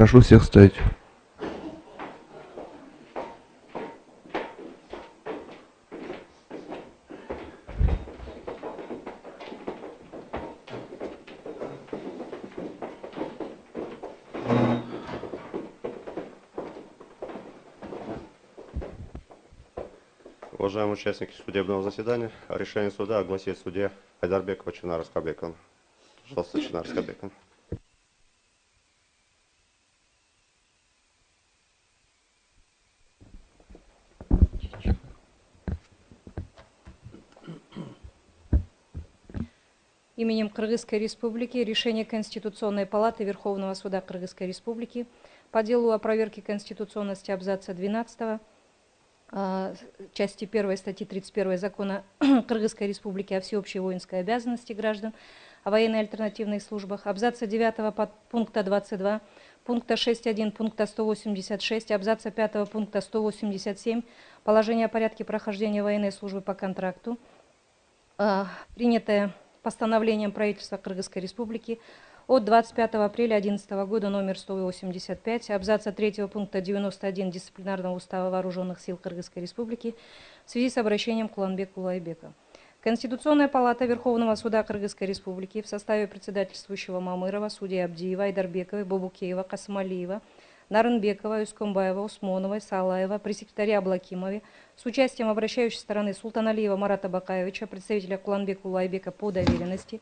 Прошу всех встать. Уважаемые участники судебного заседания, решение суда огласит судья Айдарбекова Чинар Аскарбековна. Пожалуйста, Чинар Аскарбековна. Именем Кыргызской Республики решение Конституционной палаты Верховного суда Кыргызской Республики по делу о проверке конституционности абзаца 12 части 1 статьи 31 закона Кыргызской Республики о всеобщей воинской обязанности граждан, о военной альтернативных службах, абзаца 9 пункта 22, пункта 6.1, пункта 186, абзаца 5 пункта 187, положение о порядке прохождения военной службы по контракту, принятое постановлением правительства Кыргызской Республики от 25 апреля 2011 года номер 185, абзаца 3 пункта 91 Дисциплинарного устава Вооруженных сил Кыргызской Республики в связи с обращением Куланбека Улайбека. Конституционная палата Верховного суда Кыргызской Республики в составе председательствующего Мамырова, судей Абдиева, Айдарбековой, Бобукеева, Касымалиева, Нарынбекова, Юскомбаева, Усмоновой, Салаева, пресс-секретаря Аблакимовой, с участием обращающей стороны Султаналиева Марата Бакаевича, представителя Куланбека Улайбека по доверенности,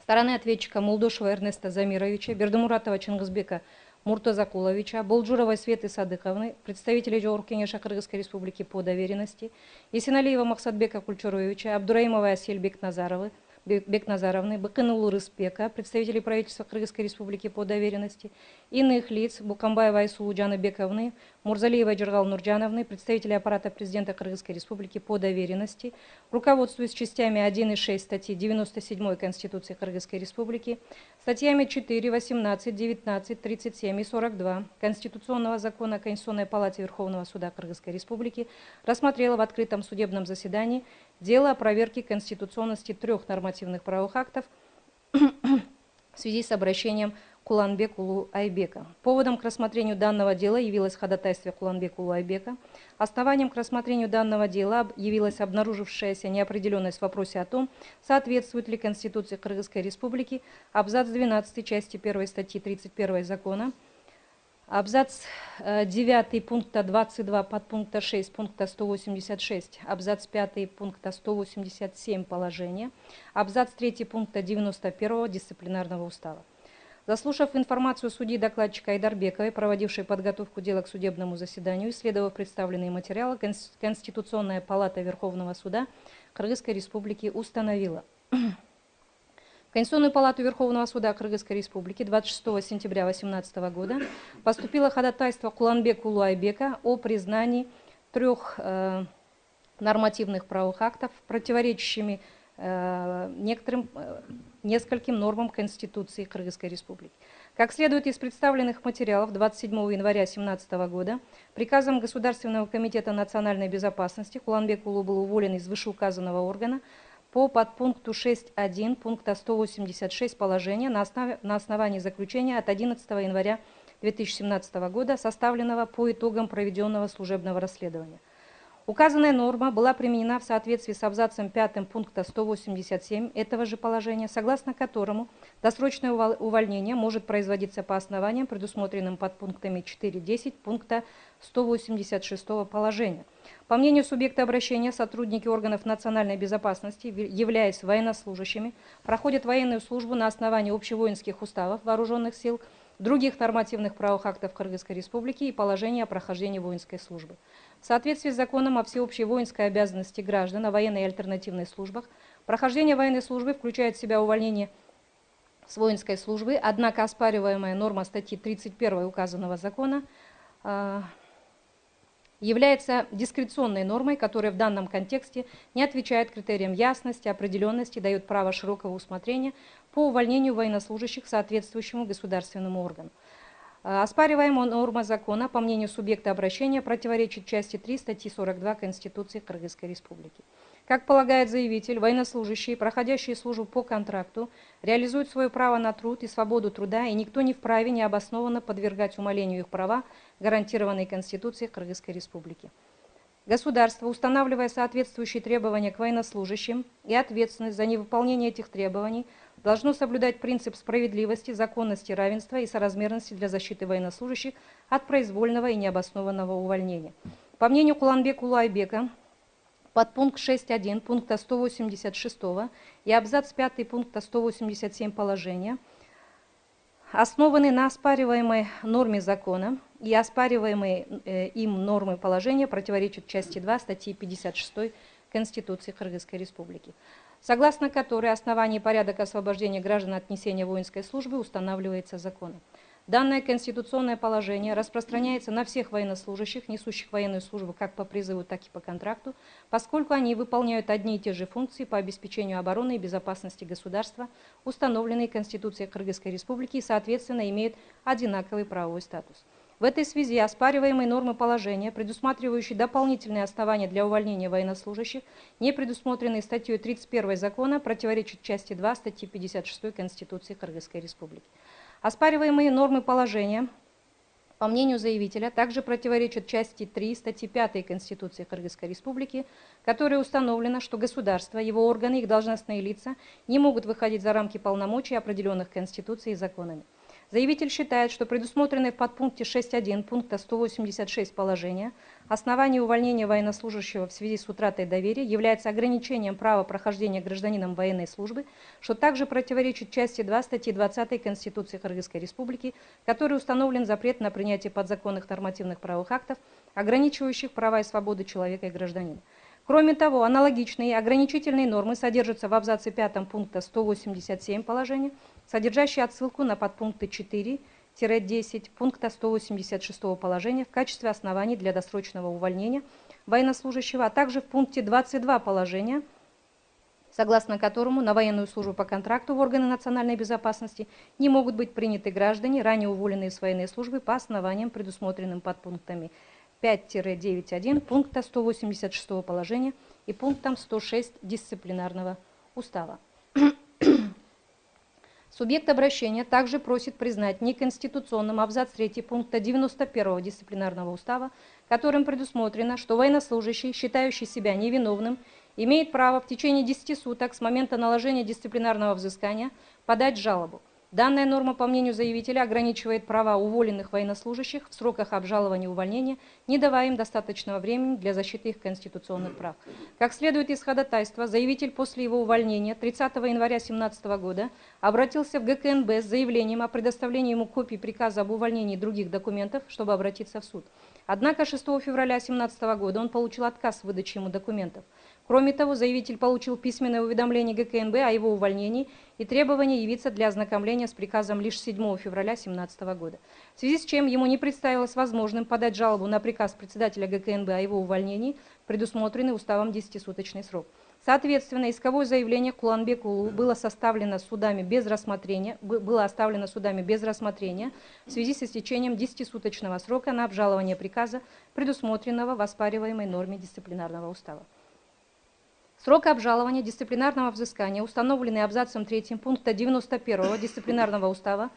стороны ответчика Мулдошева Эрнеста Замировича, Бердымуратова Чингизбека Муртазакуловича, Болджуровой Светы Садыковны, представителей Жогоркенеша Кыргызской Республики по доверенности, Есеналиева Максатбека Кульчуровича, Абдураимовой Асель Бекназаровны, Бакынулы Рыспека, представителей правительства Кыргызской Республики по доверенности, иных лиц, Букамбаева Айсулу Джанабековны, Мурзалиева Джиргал Нурджановны, представителей аппарата президента Кыргызской Республики по доверенности, руководствуясь частями 1 и 6 статьи 97 Конституции Кыргызской Республики, статьями 4, 18, 19, 37 и 42 Конституционного закона о Конституционной палате Верховного суда Кыргызской Республики, рассмотрела в открытом судебном заседании дело о проверке конституционности 3 нормативных правовых актов в связи с обращением Куланбека Улайбека. Поводом к рассмотрению данного дела явилось ходатайство Куланбека Улайбека. Основанием к рассмотрению данного дела явилась обнаружившаяся неопределенность в вопросе о том, соответствует ли Конституции Кыргызской Республики абзац 12 части 1 статьи 31 закона, абзац 9 пункта 22 подпункта 6 пункта 186, абзац 5 пункта 187 положения, абзац 3 пункта 91 дисциплинарного устава. Заслушав информацию судьи докладчика Айдарбековой, проводившей подготовку дела к судебному заседанию, исследовав представленные материалы, Конституционная палата Верховного суда Кыргызской Республики установила: в Конституционную палату Верховного суда Кыргызской Республики 26 сентября 2018 года поступило ходатайство Куланбека Улайбека о признании 3 нормативных правовых актов, противоречащими нескольким нормам Конституции Кыргызской Республики. Как следует из представленных материалов, 27 января 2017 года приказом Государственного комитета национальной безопасности Куланбек Улу был уволен из вышеуказанного органа по подпункту 6.1 пункта 186 положения на основании заключения от 11 января 2017 года, составленного по итогам проведенного служебного расследования. Указанная норма была применена в соответствии с абзацем 5 пункта 187 этого же положения, согласно которому досрочное увольнение может производиться по основаниям, предусмотренным подпунктами 4.10 пункта 186 положения. По мнению субъекта обращения, сотрудники органов национальной безопасности, являясь военнослужащими, проходят военную службу на основании общевоинских уставов вооруженных сил, других нормативных правовых актов Кыргызской Республики и положения о прохождении воинской службы. В соответствии с законом о всеобщей воинской обязанности граждан о военной и альтернативной службах, прохождение военной службы включает в себя увольнение с воинской службы, однако оспариваемая норма статьи 31 указанного закона является дискреционной нормой, которая в данном контексте не отвечает критериям ясности, определенности, дает право широкого усмотрения по увольнению военнослужащих соответствующему государственному органу. Оспариваемая норма закона, по мнению субъекта обращения, противоречит части 3 статьи 42 Конституции Кыргызской Республики. Как полагает заявитель, военнослужащие, проходящие службу по контракту, реализуют свое право на труд и свободу труда, и никто не вправе необоснованно подвергать умалению их права, гарантированные Конституцией Кыргызской Республики. Государство, устанавливая соответствующие требования к военнослужащим и ответственность за невыполнение этих требований, должно соблюдать принцип справедливости, законности, равенства и соразмерности для защиты военнослужащих от произвольного и необоснованного увольнения. По мнению Куланбека Улайбека, подпункт 6.1 пункта 186 и абзац 5 пункта 187 положения основаны на оспариваемой норме закона, и оспариваемые им нормы положения противоречат части 2 статьи 56 Конституции Кыргызской Республики, согласно которой основание и порядок освобождения граждан от несения воинской службы устанавливается законом. Данное конституционное положение распространяется на всех военнослужащих, несущих военную службу как по призыву, так и по контракту, поскольку они выполняют одни и те же функции по обеспечению обороны и безопасности государства, установленные Конституцией Кыргызской Республики, и, соответственно, имеют одинаковый правовой статус. В этой связи оспариваемые нормы положения, предусматривающие дополнительные основания для увольнения военнослужащих, не предусмотренные статьей 31 закона, противоречат части 2 статьи 56 Конституции Кыргызской Республики. Оспариваемые нормы положения, по мнению заявителя, также противоречат части 3 статьи 5 Конституции Кыргызской Республики, которой установлено, что государство, его органы и их должностные лица не могут выходить за рамки полномочий, определенных Конституцией и законами. Заявитель считает, что предусмотренное в подпункте 6.1 пункта 186 положения основание увольнения военнослужащего в связи с утратой доверия является ограничением права прохождения гражданином военной службы, что также противоречит части 2 статьи 20 Конституции Кыргызской Республики, которой установлен запрет на принятие подзаконных нормативных правовых актов, ограничивающих права и свободы человека и гражданина. Кроме того, аналогичные ограничительные нормы содержатся в абзаце 5 пункта 187 положения, содержащие отсылку на подпункты 4-10 пункта 186 положения в качестве оснований для досрочного увольнения военнослужащего, а также в пункте 22 положения, согласно которому на военную службу по контракту в органы национальной безопасности не могут быть приняты граждане, ранее уволенные с военной службы по основаниям, предусмотренным подпунктами 5-9.1 пункта 186 положения и пунктом 106 Дисциплинарного устава. Субъект обращения также просит признать неконституционным абзац 3 пункта 91 Дисциплинарного устава, которым предусмотрено, что военнослужащий, считающий себя невиновным, имеет право в течение 10 суток с момента наложения дисциплинарного взыскания подать жалобу. Данная норма, по мнению заявителя, ограничивает права уволенных военнослужащих в сроках обжалования увольнения, не давая им достаточного времени для защиты их конституционных прав. Как следует из ходатайства, заявитель после его увольнения 30 января 2017 года обратился в ГКНБ с заявлением о предоставлении ему копий приказа об увольнении и других документов, чтобы обратиться в суд. Однако 6 февраля 2017 года он получил отказ в выдаче ему документов. Кроме того, заявитель получил письменное уведомление ГКНБ о его увольнении и требование явиться для ознакомления с приказом лишь 7 февраля 2017 года. В связи с чем ему не представилось возможным подать жалобу на приказ председателя ГКНБ о его увольнении, предусмотренный уставом 10-суточный срок. Соответственно, исковое заявление Куланбеку Улу было оставлено судами без рассмотрения в связи с истечением 10-суточного срока на обжалование приказа, предусмотренного в оспариваемой норме дисциплинарного устава. Срок обжалования дисциплинарного взыскания, установленный абзацем 3 пункта 91 Дисциплинарного устава,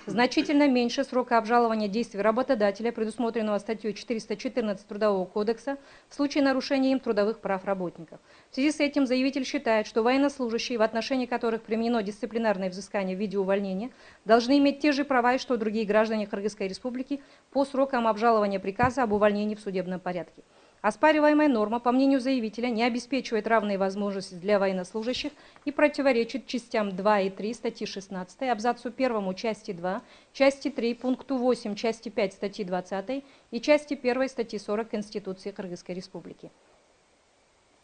значительно меньше срока обжалования действий работодателя, предусмотренного статьей 414 Трудового кодекса, в случае нарушения им трудовых прав работников. В связи с этим заявитель считает, что военнослужащие, в отношении которых применено дисциплинарное взыскание в виде увольнения, должны иметь те же права, что и другие граждане Кыргызской Республики по срокам обжалования приказа об увольнении в судебном порядке. Оспариваемая норма, по мнению заявителя, не обеспечивает равные возможности для военнослужащих и противоречит частям 2 и 3 статьи 16, абзацу 1 части 2, части 3, пункту 8, части 5 статьи 20 и части 1 статьи 40 Конституции Кыргызской Республики.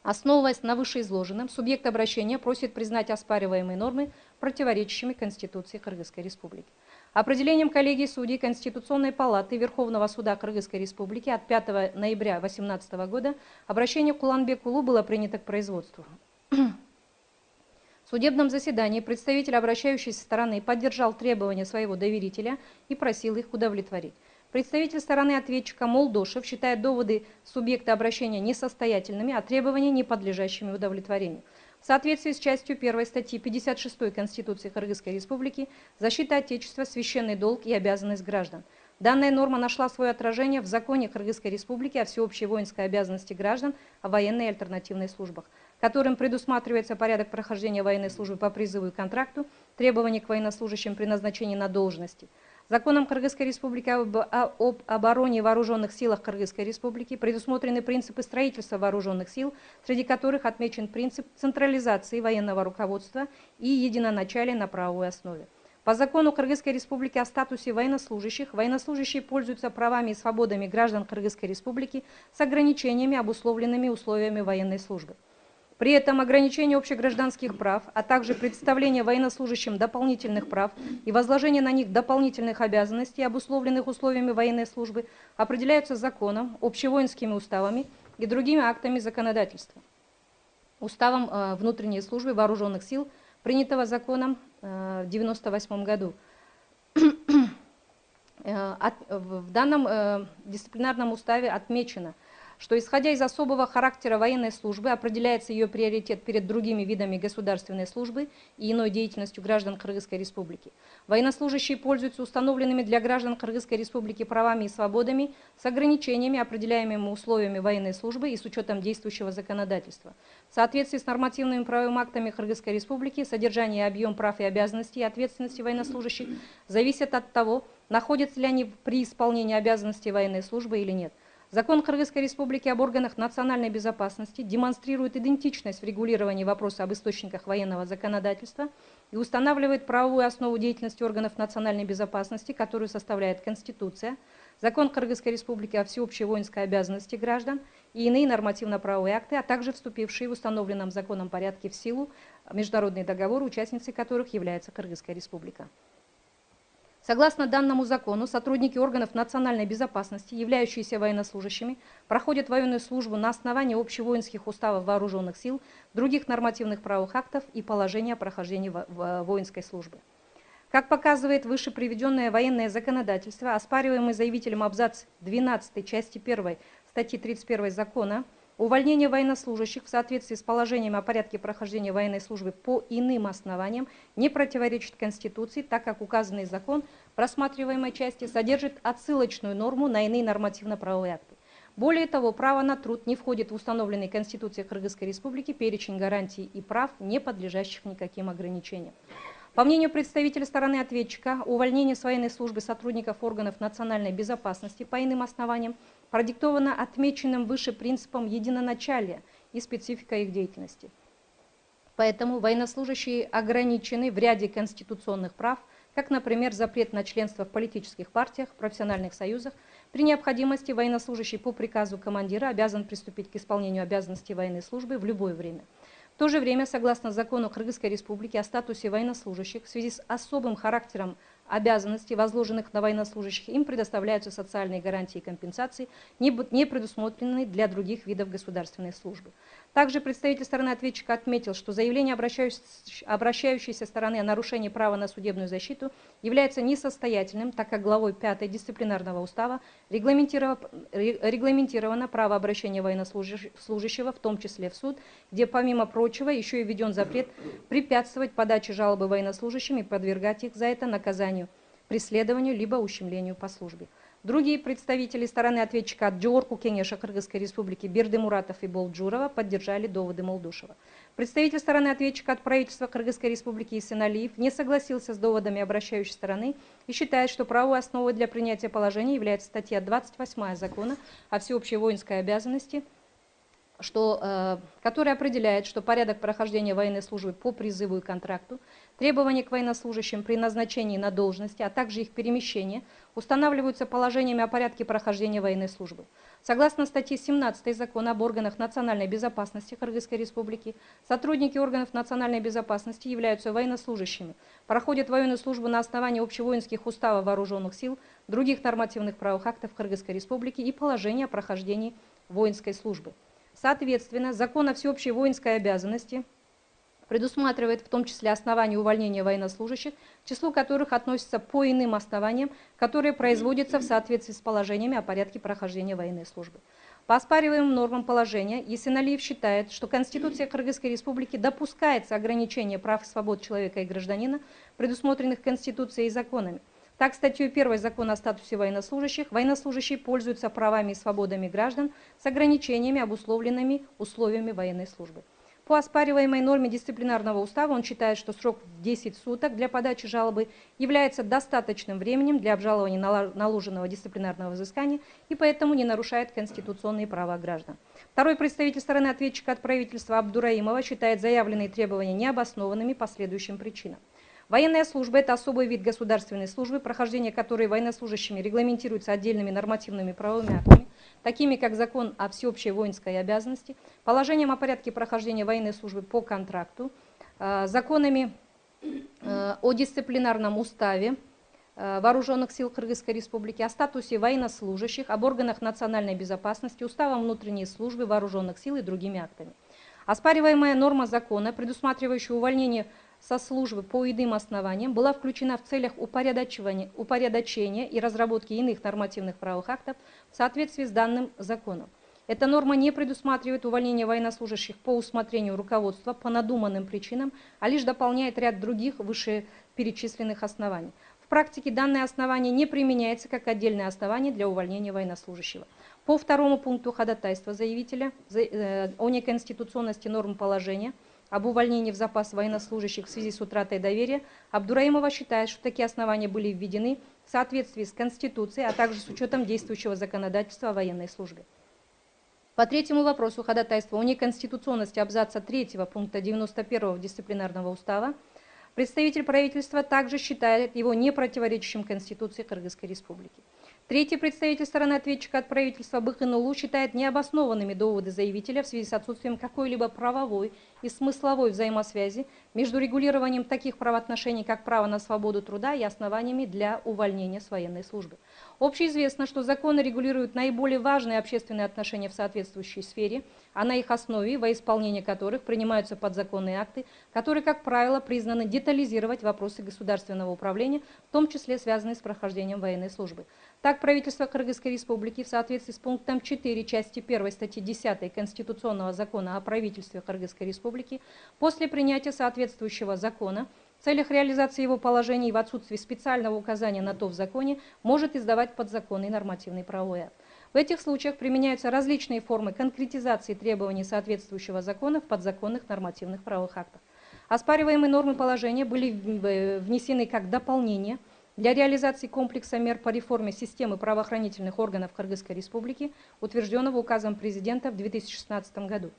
Основываясь на вышеизложенном, субъект обращения просит признать оспариваемые нормы противоречащими Конституции Кыргызской Республики. Определением коллегии судей Конституционной палаты Верховного суда Кыргызской Республики от 5 ноября 2018 года обращение Куланбек Улу было принято к производству. В судебном заседании представитель обращающейся стороны поддержал требования своего доверителя и просил их удовлетворить. Представитель стороны ответчика Молдошев считает доводы субъекта обращения несостоятельными, а требования не подлежащими удовлетворению. В соответствии с частью 1 статьи 56 Конституции Кыргызской Республики защита Отечества – священный долг и обязанность граждан. Данная норма нашла свое отражение в законе Кыргызской Республики о всеобщей воинской обязанности граждан о военной и альтернативной службах, которым предусматривается порядок прохождения военной службы по призыву и контракту, требования к военнослужащим при назначении на должности. Законом Кыргызской Республики об обороне и вооруженных силах Кыргызской Республики предусмотрены принципы строительства вооруженных сил, среди которых отмечен принцип централизации военного руководства и единоначалия на правовой основе. По закону Кыргызской Республики о статусе военнослужащих, военнослужащие пользуются правами и свободами граждан Кыргызской Республики с ограничениями, обусловленными условиями военной службы. При этом ограничение общегражданских прав, а также предоставление военнослужащим дополнительных прав и возложение на них дополнительных обязанностей, обусловленных условиями военной службы, определяются законом, общевоинскими уставами и другими актами законодательства. Уставом внутренней службы вооруженных сил, принятого законом в 1998 году. В данном дисциплинарном уставе отмечено, что, исходя из особого характера военной службы, определяется ее приоритет перед другими видами государственной службы и иной деятельностью граждан Кыргызской Республики. Военнослужащие пользуются установленными для граждан Кыргызской Республики правами и свободами с ограничениями, определяемыми условиями военной службы и с учетом действующего законодательства. В соответствии с нормативными правовыми актами Кыргызской Республики, содержание и объем прав и обязанностей и ответственности военнослужащих зависят от того, находятся ли они при исполнении обязанностей военной службы или нет. Закон Кыргызской Республики об органах национальной безопасности демонстрирует идентичность в регулировании вопроса об источниках военного законодательства и устанавливает правовую основу деятельности органов национальной безопасности, которую составляет Конституция, Закон Кыргызской Республики о всеобщей воинской обязанности граждан и иные нормативно-правовые акты, а также вступившие в установленном законом порядке в силу международные договоры, участницей которых является Кыргызская Республика. Согласно данному закону, сотрудники органов национальной безопасности, являющиеся военнослужащими, проходят военную службу на основании общевоинских уставов вооруженных сил, других нормативных правовых актов и положения о прохождении воинской службы. Как показывает выше приведенное военное законодательство, оспариваемый заявителем абзац 12 части 1 статьи 31 закона, увольнение военнослужащих в соответствии с положением о порядке прохождения военной службы по иным основаниям не противоречит Конституции, так как указанный закон в рассматриваемой части содержит отсылочную норму на иные нормативно-правовые акты. Более того, право на труд не входит в установленный Конституцией Кыргызской Республики перечень гарантий и прав, не подлежащих никаким ограничениям. По мнению представителя стороны ответчика, увольнение с военной службы сотрудников органов национальной безопасности по иным основаниям продиктовано отмеченным выше принципом единоначалия и спецификой их деятельности. Поэтому военнослужащие ограничены в ряде конституционных прав, как, например, запрет на членство в политических партиях, профессиональных союзах. При необходимости военнослужащий по приказу командира обязан приступить к исполнению обязанностей военной службы в любое время. В то же время, согласно закону Кыргызской Республики о статусе военнослужащих, в связи с особым характером обязанностей, возложенных на военнослужащих, им предоставляются социальные гарантии и компенсации, не предусмотренные для других видов государственной службы. Также представитель стороны ответчика отметил, что заявление обращающейся стороны о нарушении права на судебную защиту является несостоятельным, так как главой 5 дисциплинарного устава регламентировано право обращения военнослужащего, в том числе в суд, где, помимо прочего, еще и введен запрет препятствовать подаче жалобы военнослужащим и подвергать их за это наказанию, преследованию либо ущемлению по службе. Другие представители стороны ответчика от Джорку Кенеша Кыргызской Республики Бердымуратов и Болджурова поддержали доводы Молдошева. Представитель стороны ответчика от правительства Кыргызской Республики Исеналиев не согласился с доводами обращающей стороны и считает, что правовой основой для принятия положения является статья 28 закона о всеобщей воинской обязанности, который определяет, что порядок прохождения военной службы по призыву и контракту, требования к военнослужащим при назначении на должности, а также их перемещение устанавливаются положениями о порядке прохождения военной службы. Согласно статье 17 Закона об органах национальной безопасности Кыргызской Республики, сотрудники органов национальной безопасности являются военнослужащими, проходят военную службу на основании общевоинских уставов вооруженных сил, других нормативных правовых актов Кыргызской Республики и положения о прохождении воинской службы. Соответственно, Закон о всеобщей воинской обязанности предусматривает в том числе основания увольнения военнослужащих, к числу которых относятся по иным основаниям, которые производятся в соответствии с положениями о порядке прохождения военной службы. По оспариваемым нормам положения Есеналиев считает, что Конституция Кыргызской Республики допускается ограничение прав и свобод человека и гражданина, предусмотренных Конституцией и законами. Так, статьей 1 Закона о статусе военнослужащих военнослужащие пользуются правами и свободами граждан с ограничениями, обусловленными условиями военной службы. По оспариваемой норме дисциплинарного устава он считает, что срок в 10 суток для подачи жалобы является достаточным временем для обжалования наложенного дисциплинарного взыскания и поэтому не нарушает конституционные права граждан. Второй представитель стороны ответчика от правительства Абдураимова считает заявленные требования необоснованными по следующим причинам. Военная служба – это особый вид государственной службы, прохождение которой военнослужащими регламентируется отдельными нормативными правовыми актами, такими как закон о всеобщей воинской обязанности, положением о порядке прохождения военной службы по контракту, законами о дисциплинарном уставе Вооруженных сил Кыргызской Республики, о статусе военнослужащих, об органах национальной безопасности, уставом внутренней службы Вооруженных сил и другими актами. Оспариваемая норма закона, предусматривающая увольнение со службы по иным основаниям, была включена в целях упорядочения и разработки иных нормативных правовых актов в соответствии с данным законом. Эта норма не предусматривает увольнение военнослужащих по усмотрению руководства по надуманным причинам, а лишь дополняет ряд других вышеперечисленных оснований. В практике данное основание не применяется как отдельное основание для увольнения военнослужащего. По второму пункту ходатайства заявителя о неконституционности норм положения об увольнении в запас военнослужащих в связи с утратой доверия, Абдураимова считает, что такие основания были введены в соответствии с Конституцией, а также с учетом действующего законодательства о военной службе. По третьему вопросу ходатайства о неконституционности абзаца 3 пункта 91 Дисциплинарного устава, представитель правительства также считает его не противоречащим Конституции Кыргызской Республики. Третий представитель стороны ответчика от правительства Быкын-Улу считает необоснованными доводы заявителя в связи с отсутствием какой-либо правовой и смысловой взаимосвязи между регулированием таких правоотношений, как право на свободу труда, и основаниями для увольнения с военной службы. Общеизвестно, что законы регулируют наиболее важные общественные отношения в соответствующей сфере, а на их основе, во исполнение которых принимаются подзаконные акты, которые, как правило, признаны детализировать вопросы государственного управления, в том числе связанные с прохождением военной службы. Так, правительство Кыргызской Республики в соответствии с пунктом 4 части 1 статьи 10 Конституционного закона о правительстве Кыргызской Республики после принятия соответствующего закона в целях реализации его положений и в отсутствии специального указания на то в законе может издавать подзаконный нормативный правовой акт. В этих случаях применяются различные формы конкретизации требований соответствующего закона в подзаконных нормативных правовых актах. Оспариваемые нормы положения были внесены как дополнение для реализации комплекса мер по реформе системы правоохранительных органов Кыргызской Республики, утвержденного указом президента в 2016 году,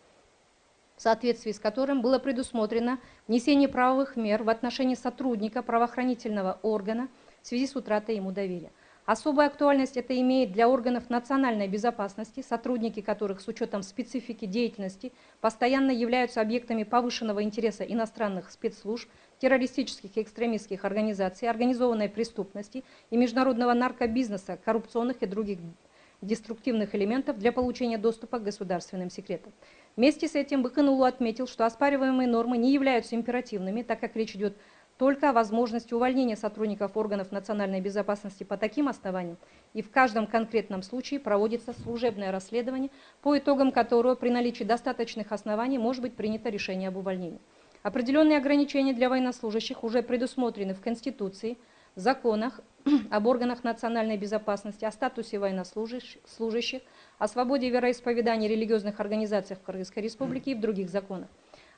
в соответствии с которым было предусмотрено внесение правовых мер в отношении сотрудника правоохранительного органа в связи с утратой ему доверия. Особую актуальность это имеет для органов национальной безопасности, сотрудники которых с учетом специфики деятельности постоянно являются объектами повышенного интереса иностранных спецслужб, террористических и экстремистских организаций, организованной преступности и международного наркобизнеса, коррупционных и других деструктивных элементов для получения доступа к государственным секретам. Вместе с этим Быкын-Улу отметил, что оспариваемые нормы не являются императивными, так как речь идет только о возможности увольнения сотрудников органов национальной безопасности по таким основаниям, и в каждом конкретном случае проводится служебное расследование, по итогам которого при наличии достаточных оснований может быть принято решение об увольнении. Определенные ограничения для военнослужащих уже предусмотрены в Конституции, законах об органах национальной безопасности, о статусе военнослужащих, о свободе вероисповедания и религиозных организациях в Кыргызской Республике и в других законах.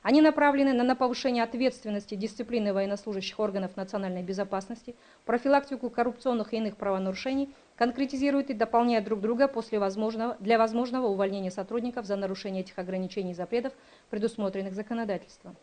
Они направлены на повышение ответственности и дисциплины военнослужащих органов национальной безопасности, профилактику коррупционных и иных правонарушений, конкретизируют и дополняют друг друга для возможного увольнения сотрудников за нарушение этих ограничений и запретов, предусмотренных законодательством.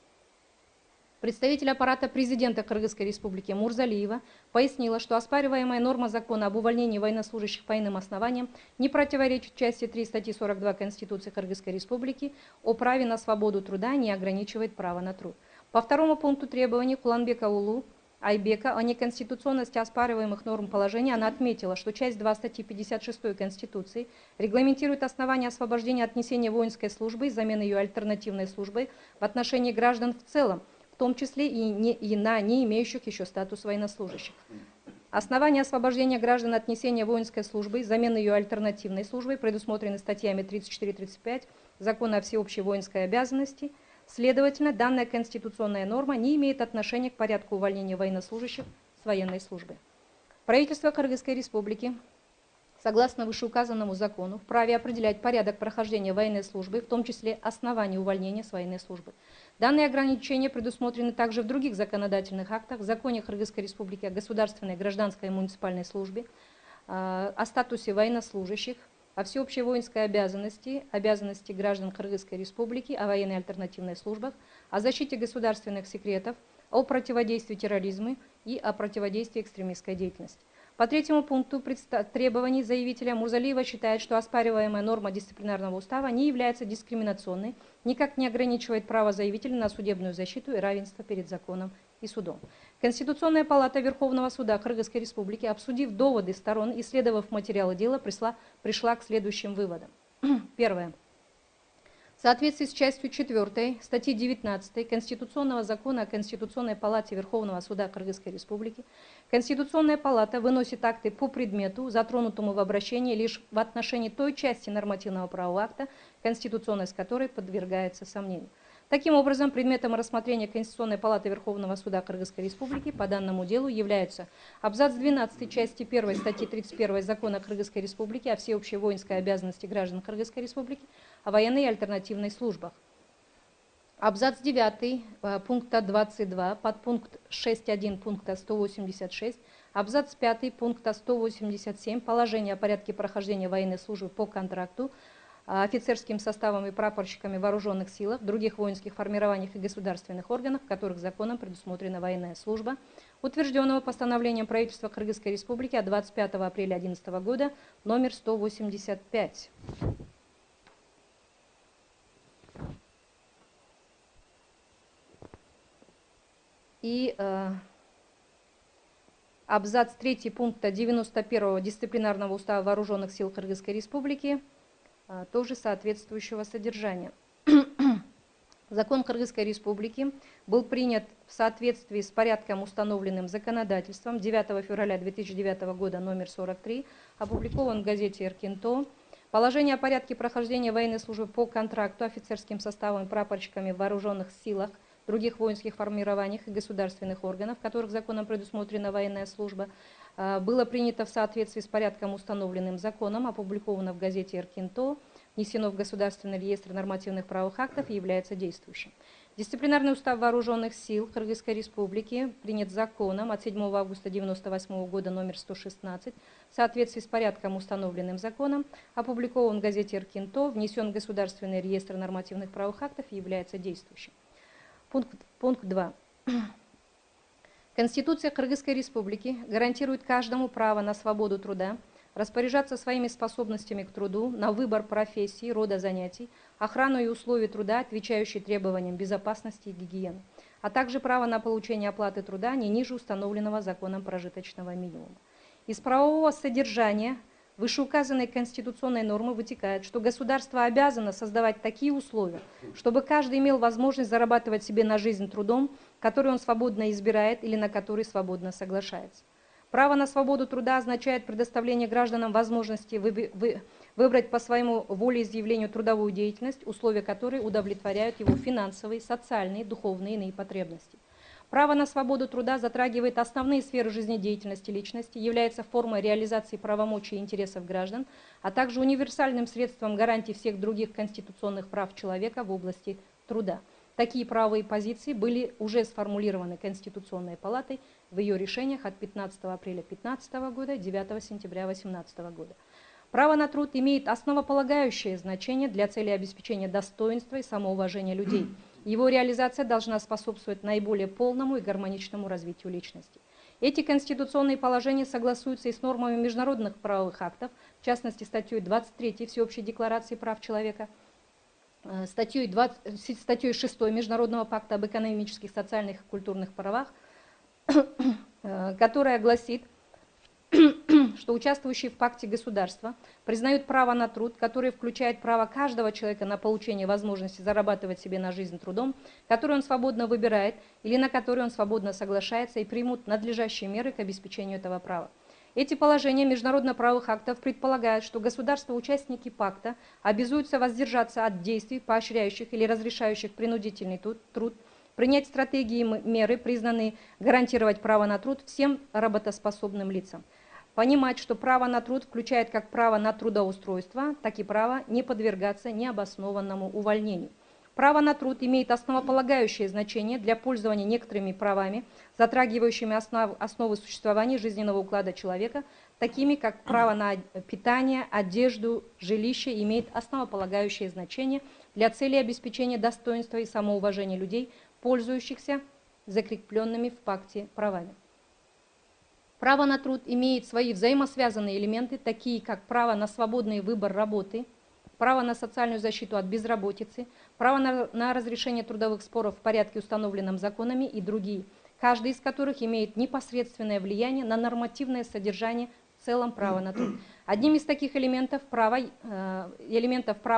Представитель аппарата президента Кыргызской Республики Мурзалиева пояснила, что оспариваемая норма закона об увольнении военнослужащих по иным основаниям не противоречит части 3 статьи 42 Конституции Кыргызской Республики о праве на свободу труда, не ограничивает право на труд. По второму пункту требований Куланбека Улу Айбека о неконституционности оспариваемых норм положения, она отметила, что часть 2 статьи 56 Конституции регламентирует основания освобождения от несения воинской службы и замены ее альтернативной службой в отношении граждан в целом, в том числе и на не имеющих еще статус военнослужащих. Основания освобождения граждан от несения воинской службы и замены ее альтернативной службой предусмотрены статьями 34-35 Закона о всеобщей воинской обязанности. Следовательно, данная конституционная норма не имеет отношения к порядку увольнения военнослужащих с военной службы. Правительство Кыргызской Республики, согласно вышеуказанному закону, вправе определять порядок прохождения военной службы, в том числе основания увольнения с военной службы. Данные ограничения предусмотрены также в других законодательных актах, в Законе Кыргызской Республики о государственной, гражданской и муниципальной службе, о статусе военнослужащих, о всеобщей воинской обязанности, обязанности граждан Кыргызской Республики, о военной альтернативной службах, о защите государственных секретов, о противодействии терроризму и о противодействии экстремистской деятельности. По третьему пункту требований заявителя Мурзалиева считает, что оспариваемая норма дисциплинарного устава не является дискриминационной, никак не ограничивает право заявителя на судебную защиту и равенство перед законом и судом. Конституционная палата Верховного суда Кыргызской Республики, обсудив доводы сторон и исследовав материалы дела, пришла к следующим выводам. Первое. В соответствии с частью 4 статьи 19 Конституционного закона о Конституционной палате Верховного суда Кыргызской Республики, Конституционная палата выносит акты по предмету, затронутому в обращении лишь в отношении той части нормативного правового акта, конституционность которой подвергается сомнению. Таким образом, предметом рассмотрения Конституционной палаты Верховного суда Кыргызской Республики по данному делу являются абзац 12 части 1 статьи 31 Закона Кыргызской Республики о всеобщей воинской обязанности граждан Кыргызской Республики, о военной и альтернативной службах. Абзац 9 пункта 22, подпункт 6.1 пункта 186, абзац 5 пункта 187, положение о порядке прохождения военной службы по контракту, офицерским составом и прапорщиками в вооруженных силах, других воинских формированиях и государственных органах, в которых законом предусмотрена военная служба, утвержденного постановлением правительства Кыргызской Республики от 25 апреля 2011 года номер 185. И абзац 3 пункта 91 Дисциплинарного устава Вооруженных сил Кыргызской Республики, тоже соответствующего содержания. Закон Кыргызской Республики был принят в соответствии с порядком, установленным законодательством 9 февраля 2009 года номер 43, опубликован в газете «Эркинто». Положение о порядке прохождения военной службы по контракту офицерским составом и прапорщиками в вооруженных силах, других воинских формированиях и государственных органов, в которых законом предусмотрена военная служба, было принято в соответствии с порядком, установленным законом, опубликовано в газете «Эркинто», внесено в Государственный реестр нормативных правовых актов и является действующим. Дисциплинарный устав Вооруженных сил Кыргызской Республики принят законом от 7 августа 1998 года номер 116 в соответствии с порядком, установленным законом, опубликован в газете «Эркинто», внесен в Государственный реестр нормативных правовых актов и является действующим. Пункт 2. Конституция Кыргызской Республики гарантирует каждому право на свободу труда, распоряжаться своими способностями к труду, на выбор профессии, рода занятий, охрану и условия труда, отвечающие требованиям безопасности и гигиены, а также право на получение оплаты труда не ниже установленного законом прожиточного минимума. Из правового содержания вышеуказанной конституционной нормы вытекает, что государство обязано создавать такие условия, чтобы каждый имел возможность зарабатывать себе на жизнь трудом, который он свободно избирает или на который свободно соглашается. Право на свободу труда означает предоставление гражданам возможности выбрать по своему волеизъявлению трудовую деятельность, условия которой удовлетворяют его финансовые, социальные, духовные и иные потребности. Право на свободу труда затрагивает основные сферы жизнедеятельности личности, является формой реализации правомочий и интересов граждан, а также универсальным средством гарантии всех других конституционных прав человека в области труда. Такие правовые позиции были уже сформулированы Конституционной палатой в ее решениях от 15 апреля 2015 года и 9 сентября 2018 года. Право на труд имеет основополагающее значение для цели обеспечения достоинства и самоуважения людей. Его реализация должна способствовать наиболее полному и гармоничному развитию личности. Эти конституционные положения согласуются и с нормами международных правовых актов, в частности, статьей 23 Всеобщей декларации прав человека, статьей 6 Международного пакта об экономических, социальных и культурных правах, которая гласит, что участвующие в пакте государства признают право на труд, которое включает право каждого человека на получение возможности зарабатывать себе на жизнь трудом, который он свободно выбирает или на который он свободно соглашается, и примут надлежащие меры к обеспечению этого права. Эти положения международно-правовых актов предполагают, что государства-участники пакта обязуются воздержаться от действий, поощряющих или разрешающих принудительный труд, принять стратегии и меры, признанные гарантировать право на труд всем работоспособным лицам. Понимать, что право на труд включает как право на трудоустройство, так и право не подвергаться необоснованному увольнению. Право на труд имеет основополагающее значение для пользования некоторыми правами, затрагивающими основы существования жизненного уклада человека, такими как право на питание, одежду, жилище, имеет основополагающее значение для цели обеспечения достоинства и самоуважения людей, пользующихся закрепленными в пакте правами. Право на труд имеет свои взаимосвязанные элементы, такие как право на свободный выбор работы, право на социальную защиту от безработицы, право на разрешение трудовых споров в порядке, установленном законами, и другие, каждый из которых имеет непосредственное влияние на нормативное содержание в целом права на труд. Одним из таких элементов права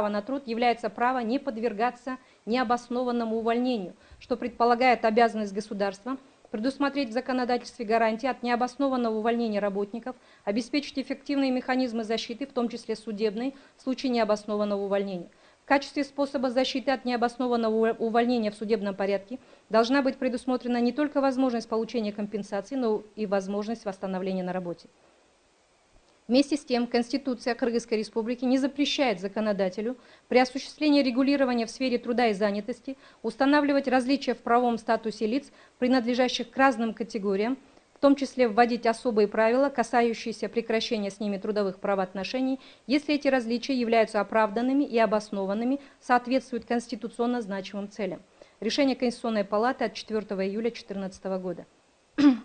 на труд является право не подвергаться необоснованному увольнению, что предполагает обязанность государства предусмотреть в законодательстве гарантии от необоснованного увольнения работников, обеспечить эффективные механизмы защиты, в том числе судебные, в случае необоснованного увольнения. В качестве способа защиты от необоснованного увольнения в судебном порядке должна быть предусмотрена не только возможность получения компенсации, но и возможность восстановления на работе. Вместе с тем, Конституция Кыргызской Республики не запрещает законодателю при осуществлении регулирования в сфере труда и занятости устанавливать различия в правовом статусе лиц, принадлежащих к разным категориям, в том числе вводить особые правила, касающиеся прекращения с ними трудовых правоотношений, если эти различия являются оправданными и обоснованными, соответствуют конституционно значимым целям. Решение Конституционной палаты от 4 июля 2014 года.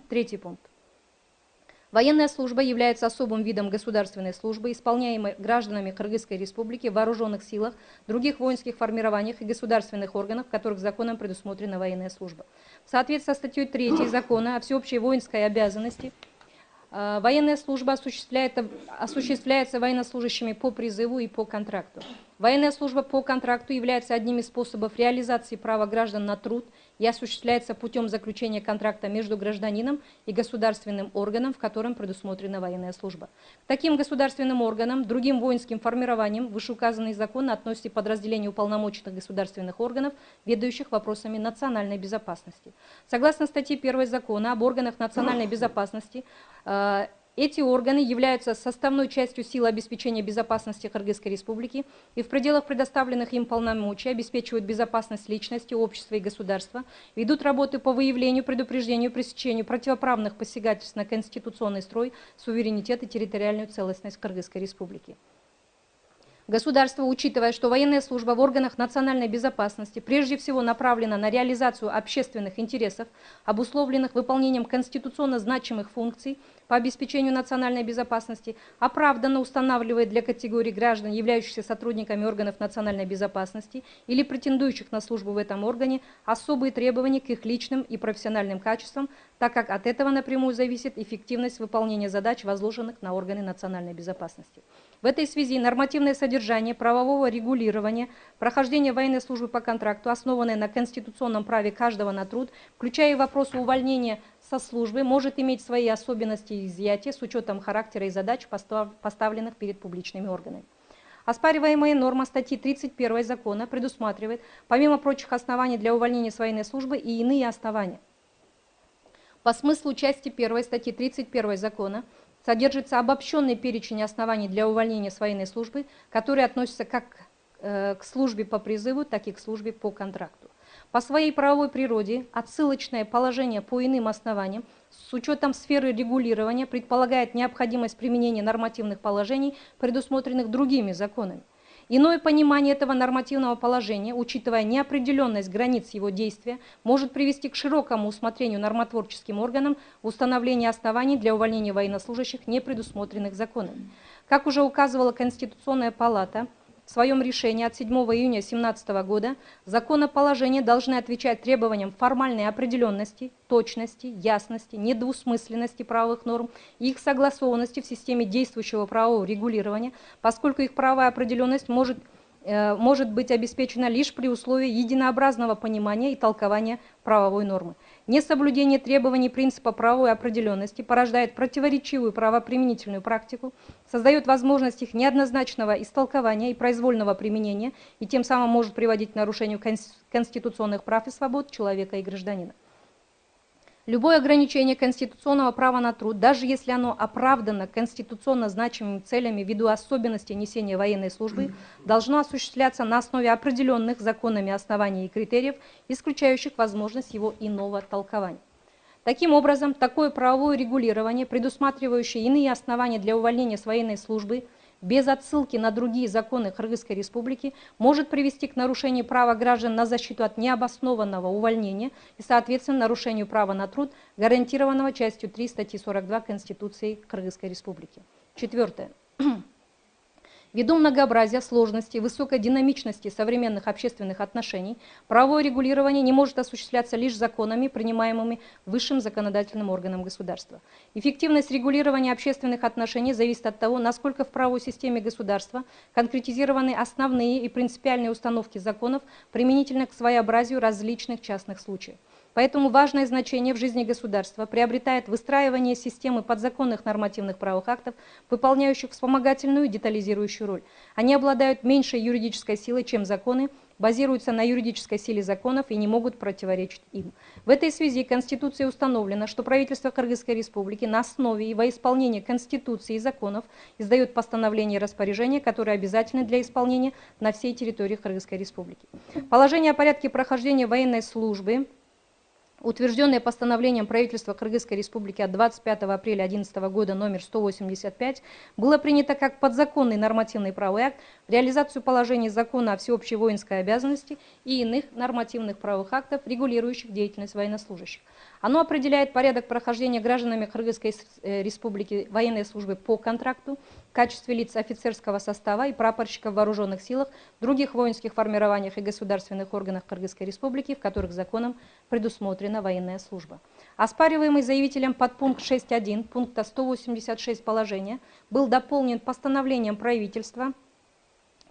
Третий пункт. Военная служба является особым видом государственной службы, исполняемой гражданами Кыргызской Республики в вооруженных силах, других воинских формированиях и государственных органах, в которых законом предусмотрена военная служба. В соответствии со статьей 3 Закона о всеобщей воинской обязанности, военная служба осуществляется военнослужащими по призыву и по контракту. Военная служба по контракту является одним из способов реализации права граждан на труд и осуществляется путем заключения контракта между гражданином и государственным органом, в котором предусмотрена военная служба. К таким государственным органам, другим воинским формированиям вышеуказанный закон относится подразделение уполномоченных государственных органов, ведающих вопросами национальной безопасности. Согласно статье 1 Закона об органах национальной безопасности, эти органы являются составной частью сил обеспечения безопасности Кыргызской Республики и в пределах предоставленных им полномочий обеспечивают безопасность личности, общества и государства, ведут работы по выявлению, предупреждению, пресечению противоправных посягательств на конституционный строй, суверенитет и территориальную целостность Кыргызской Республики. Государство, учитывая, что военная служба в органах национальной безопасности прежде всего направлена на реализацию общественных интересов, обусловленных выполнением конституционно значимых функций по обеспечению национальной безопасности, оправданно устанавливает для категорий граждан, являющихся сотрудниками органов национальной безопасности или претендующих на службу в этом органе, особые требования к их личным и профессиональным качествам, так как от этого напрямую зависит эффективность выполнения задач, возложенных на органы национальной безопасности. В этой связи нормативное содержание правового регулирования прохождения военной службы по контракту, основанное на конституционном праве каждого на труд, включая и вопросы увольнения со службы, может иметь свои особенности и изъятия с учетом характера и задач, поставленных перед публичными органами. Оспариваемая норма статьи 31 Закона предусматривает, помимо прочих оснований для увольнения с военной службы, и иные основания. По смыслу части 1 статьи 31 Закона содержится обобщенный перечень оснований для увольнения с военной службы, которые относятся как к службе по призыву, так и к службе по контракту. По своей правовой природе отсылочное положение по иным основаниям с учетом сферы регулирования предполагает необходимость применения нормативных положений, предусмотренных другими законами. Иное понимание этого нормативного положения, учитывая неопределенность границ его действия, может привести к широкому усмотрению нормотворческим органам в установлении оснований для увольнения военнослужащих, не предусмотренных законами. Как уже указывала Конституционная палата, в своем решении от 7 июня 2017 года законоположения должны отвечать требованиям формальной определенности, точности, ясности, недвусмысленности правовых норм и их согласованности в системе действующего правового регулирования, поскольку их правовая определенность может быть обеспечена лишь при условии единообразного понимания и толкования правовой нормы. Несоблюдение требований принципа правовой определенности порождает противоречивую правоприменительную практику, создает возможность их неоднозначного истолкования и произвольного применения и тем самым может приводить к нарушению конституционных прав и свобод человека и гражданина. Любое ограничение конституционного права на труд, даже если оно оправдано конституционно значимыми целями ввиду особенностей несения военной службы, должно осуществляться на основе определенных законами оснований и критериев, исключающих возможность его иного толкования. Таким образом, такое правовое регулирование, предусматривающее иные основания для увольнения с военной службы, без отсылки на другие законы Кыргызской Республики, может привести к нарушению права граждан на защиту от необоснованного увольнения и, соответственно, нарушению права на труд, гарантированного частью 3 статьи 42 Конституции Кыргызской Республики. Четвертое. Ввиду многообразия, сложности и высокой динамичности современных общественных отношений, правовое регулирование не может осуществляться лишь законами, принимаемыми высшим законодательным органом государства. Эффективность регулирования общественных отношений зависит от того, насколько в правовой системе государства конкретизированы основные и принципиальные установки законов применительно к своеобразию различных частных случаев. Поэтому важное значение в жизни государства приобретает выстраивание системы подзаконных нормативных правовых актов, выполняющих вспомогательную и детализирующую роль. Они обладают меньшей юридической силой, чем законы, базируются на юридической силе законов и не могут противоречить им. В этой связи Конституцией установлено, что правительство Кыргызской Республики на основе и во исполнение Конституции и законов издает постановления и распоряжения, которые обязательны для исполнения на всей территории Кыргызской Республики. Положение о порядке прохождения военной службы, утвержденное постановлением правительства Кыргызской Республики от 25 апреля 2011 года номер 185, было принято как подзаконный нормативный правовой акт в реализацию положений закона о всеобщей воинской обязанности и иных нормативных правовых актов, регулирующих деятельность военнослужащих. Оно определяет порядок прохождения гражданами Кыргызской Республики военной службы по контракту в качестве лиц офицерского состава и прапорщиков в вооруженных силах, других воинских формированиях и государственных органах Кыргызской Республики, в которых законом предусмотрена военная служба. Оспариваемый заявителем подпункт 6.1 пункта 186 положения был дополнен постановлением правительства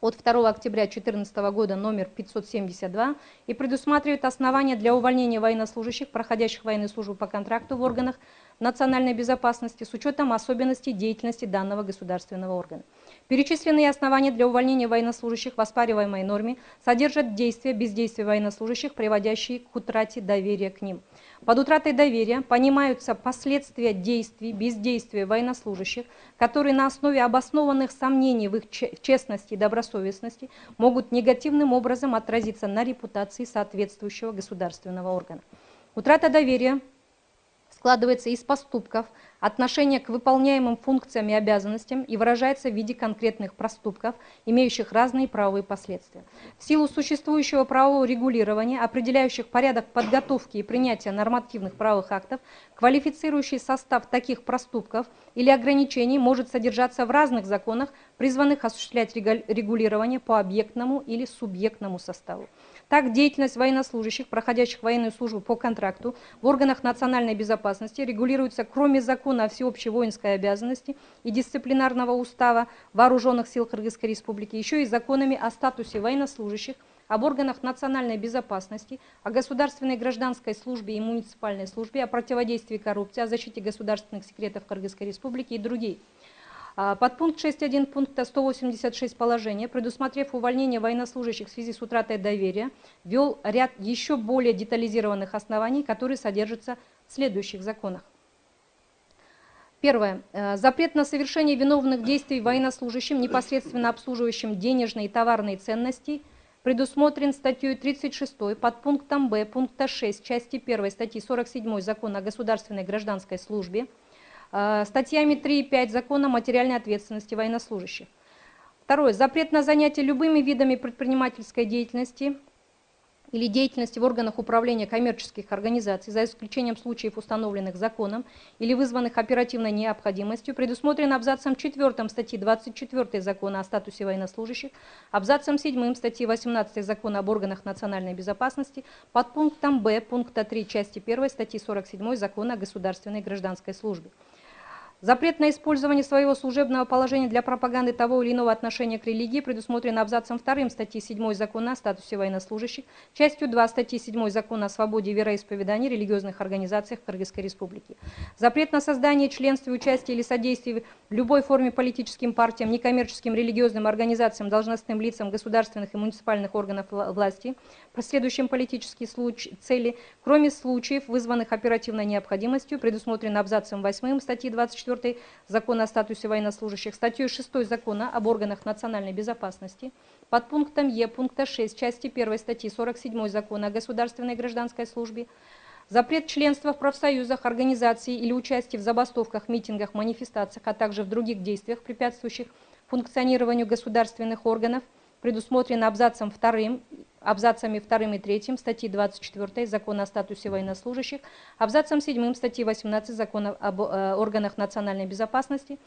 от 2 октября 2014 года номер 572 и предусматривает основания для увольнения военнослужащих, проходящих военную службу по контракту в органах национальной безопасности с учетом особенностей деятельности данного государственного органа. Перечисленные основания для увольнения военнослужащих в оспариваемой норме содержат действия, бездействия военнослужащих, приводящие к утрате доверия к ним. Под утратой доверия понимаются последствия действий, бездействия военнослужащих, которые на основе обоснованных сомнений в их честности и добросовестности могут негативным образом отразиться на репутации соответствующего государственного органа. Утрата доверия складывается из поступков, отношения к выполняемым функциям и обязанностям и выражается в виде конкретных проступков, имеющих разные правовые последствия. В силу существующего правового регулирования, определяющих порядок подготовки и принятия нормативных правовых актов, квалифицирующий состав таких проступков или ограничений может содержаться в разных законах, призванных осуществлять регулирование по объектному или субъектному составу. Так, деятельность военнослужащих, проходящих военную службу по контракту в органах национальной безопасности регулируется, кроме закона о всеобщей воинской обязанности и дисциплинарного устава Вооруженных сил Кыргызской Республики, еще и законами о статусе военнослужащих, об органах национальной безопасности, о государственной гражданской службе и муниципальной службе, о противодействии коррупции, о защите государственных секретов Кыргызской Республики и другие. Подпункт 6.1 пункта 186 положения, предусмотрев увольнение военнослужащих в связи с утратой доверия, ввел ряд еще более детализированных оснований, которые содержатся в следующих законах. Первое. Запрет на совершение виновных действий военнослужащим, непосредственно обслуживающим денежные и товарные ценности, предусмотрен статьей 36 подпунктом Б пункта 6 части 1 статьи 47 Закона о государственной гражданской службе, статьями 3 и 5 Закона о материальной ответственности военнослужащих. Второе. Запрет на занятие любыми видами предпринимательской деятельности или деятельности в органах управления коммерческих организаций, за исключением случаев, установленных законом или вызванных оперативной необходимостью, предусмотрено абзацем 4 статьи 24 Закона о статусе военнослужащих, абзацем 7 статьи 18 Закона об органах национальной безопасности, подпунктом Б пункта 3 части 1 статьи 47 Закона о государственной гражданской службе. Запрет на использование своего служебного положения для пропаганды того или иного отношения к религии предусмотрен абзацем 2 статьи 7 Закона о статусе военнослужащих, частью 2 статьи 7 Закона о свободе вероисповедания в религиозных организациях Кыргызской Республики. Запрет на создание, членство, участие или содействие в любой форме политическим партиям, некоммерческим религиозным организациям, должностным лицам государственных и муниципальных органов власти, преследующим политические цели, кроме случаев, вызванных оперативной необходимостью, предусмотрен абзацем 8 статьи 24 Закона о статусе военнослужащих, статьей 6 Закона об органах национальной безопасности, под пунктом Е пункта 6 части 1 статьи 47 Закона о государственной гражданской службе, запрет членства в профсоюзах, организации или участия в забастовках, митингах, манифестациях, а также в других действиях, препятствующих функционированию государственных органов, предусмотрено абзацами 2 и 3 статьи 24 Закона о статусе военнослужащих, абзацем 7 статьи 18 Закона об органах национальной безопасности,